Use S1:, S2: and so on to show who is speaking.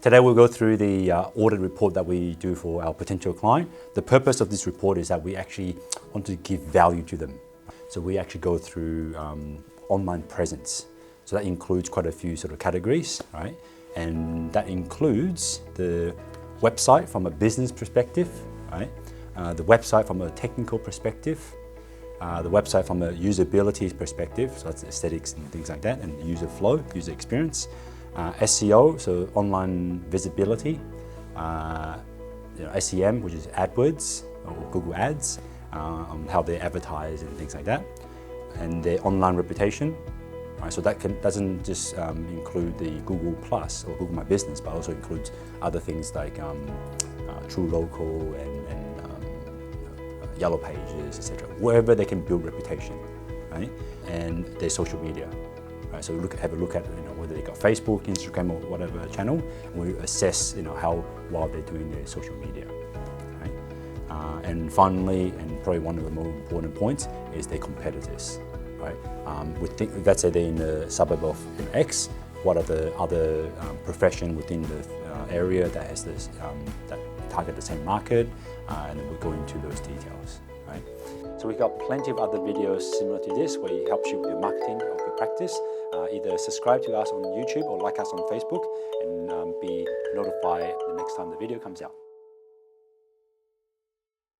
S1: Today we'll go through the audit report that we do for our potential client. The purpose of this report is that we actually want to give value to them. So we actually go through online presence. So that includes quite a few sort of categories, right? And that includes the website from a business perspective, right? The website from a technical perspective, the website from a usability perspective, so that's aesthetics and things like that, and user flow, user experience. SEO, so online visibility, SEM, which is AdWords or Google Ads, on how they advertise and things like that, and their online reputation. Right, so that doesn't just include the Google Plus or Google My Business, but also includes other things like True Local and Yellow Pages, etc. Wherever they can build reputation, right? And their social media. Right, so have a look at whether they got Facebook, Instagram, or whatever channel, and we assess how well they're doing their social media. Right? And finally, and probably one of the more important points, is their competitors. Right? Let's say they're in the suburb of X. What are the other profession within the area that has this that target the same market, and then we'll go into those details. Right? So we've got plenty of other videos similar to this where it helps you with your marketing of your practice. Either subscribe to us on YouTube or like us on Facebook and be notified the next time the video comes out.